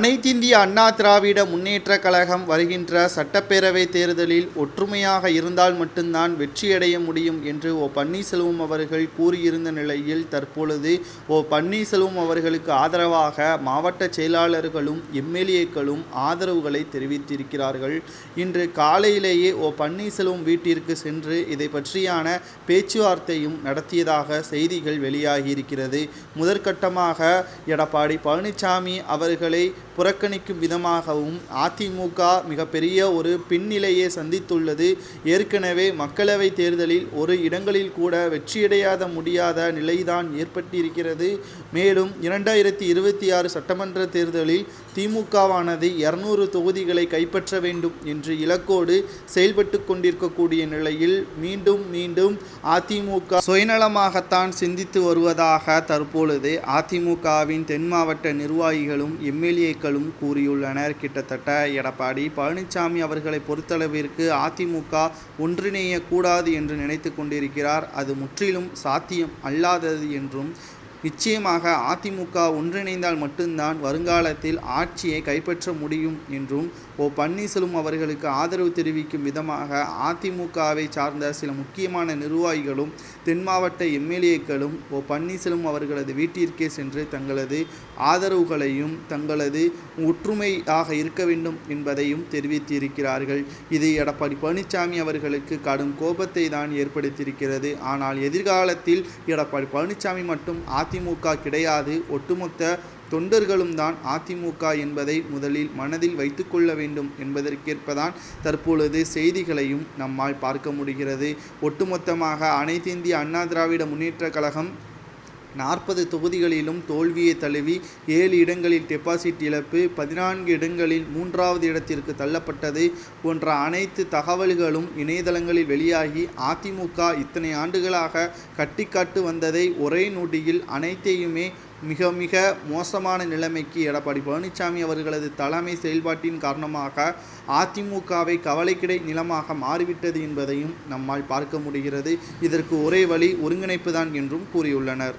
அனைத்திந்திய அண்ணா திராவிட முன்னேற்றக் கழகம் வருகின்ற சட்டப்பேரவை தேர்தலில் ஒற்றுமையாக இருந்தால் மட்டும்தான் வெற்றியடைய முடியும் என்று பன்னீர்செல்வம் அவர்கள் கூறியிருந்த நிலையில் தற்பொழுது பன்னீர்செல்வம் அவர்களுக்கு ஆதரவாக மாவட்ட செயலாளர்களும் எம்எல்ஏக்களும் ஆதரவுகளை தெரிவித்திருக்கிறார்கள். இன்று காலையிலேயே பன்னீர்செல்வம் வீட்டிற்கு சென்று இதை பற்றியான பேச்சுவார்த்தையும் நடத்தியதாக செய்திகள் வெளியாகியிருக்கிறது. முதற்கட்டமாக எடப்பாடி பழனிசாமி அவர்களை புறக்கணிக்கும் விதமாகவும் அதிமுக மிகப்பெரிய ஒரு பின்னிலையை சந்தித்துள்ளது. ஏற்கனவே மக்களவை தேர்தலில் ஒரு இடங்களில் கூட வெற்றியடையாத முடியாத நிலைதான் ஏற்பட்டிருக்கிறது. மேலும் 2026 சட்டமன்ற தேர்தலில் திமுகவானது 200 தொகுதிகளை கைப்பற்ற வேண்டும் என்று இலக்கோடு செயல்பட்டு கொண்டிருக்கக்கூடிய நிலையில் மீண்டும் அதிமுக சுயநலமாகத்தான் சிந்தித்து வருவதாக தற்பொழுது அதிமுகவின் தென் மாவட்ட நிர்வாகிகளும் எம்எல்ஏக்களும் கூறியுள்ளனர். கிட்டத்தட்ட எடப்பாடி பழனிசாமி அவர்களை பொறுத்தளவிற்கு அதிமுக ஒன்றிணையக்கூடாது என்று நினைத்து கொண்டிருக்கிறார். அது முற்றிலும் சாத்தியம் அல்லாதது என்றும், நிச்சயமாக அதிமுக ஒன்றிணைந்தால் மட்டும்தான் வருங்காலத்தில் ஆட்சியை கைப்பற்ற முடியும் என்றும் பன்னீர்செல்வம் அவர்களுக்கு ஆதரவு தெரிவிக்கும் விதமாக அதிமுகவை சார்ந்த சில முக்கியமான நிர்வாகிகளும் தென் மாவட்ட எம்எல்ஏக்களும் பன்னீர்செல்வம் அவர்களது வீட்டிற்கே சென்று தங்களது ஆதரவுகளையும் தங்களது ஒற்றுமையாக இருக்க வேண்டும் என்பதையும் தெரிவித்திருக்கிறார்கள். இது எடப்பாடி பழனிசாமி அவர்களுக்கு கடும் கோபத்தை தான் ஏற்படுத்தியிருக்கிறது. ஆனால் எதிர்காலத்தில் எடப்பாடி பழனிசாமி மட்டும் அதிமுக கிடையாது, ஒட்டுமொத்த தொண்டர்களும் தான் அதிமுக என்பதை முதலில் மனதில் வைத்துக்கொள்ள வேண்டும் என்பதற்கேற்பதான் தற்பொழுது செய்திகளையும் நம்மால் பார்க்க முடிகிறது. ஒட்டுமொத்தமாக அனைத்திந்திய அண்ணா திராவிட முன்னேற்றக் கழகம் 40 தொகுதிகளிலும் தோல்வியை தழுவி 7 இடங்களில் டெபாசிட் இழப்பு, 14 இடங்களில் 3வது இடத்திற்கு தள்ளப்பட்டது போன்ற அனைத்து தகவல்களும் இணையதளங்களில் வெளியாகி அதிமுக இத்தனை ஆண்டுகளாக கட்டிக்காட்டு வந்ததை ஒரே நொடியில் அனைத்தையுமே மிக மோசமான நிலைமைக்கு எடப்பாடி பழனிசாமி அவர்களது தலைமை செயல்பாட்டின் காரணமாக அதிமுகவை கவலைக்கிடை நிலமாக மாறிவிட்டது என்பதையும் நம்மால் பார்க்க முடிகிறது. இதற்கு ஒரே வழி ஒருங்கிணைப்பு தான் என்றும் கூறியுள்ளனர்.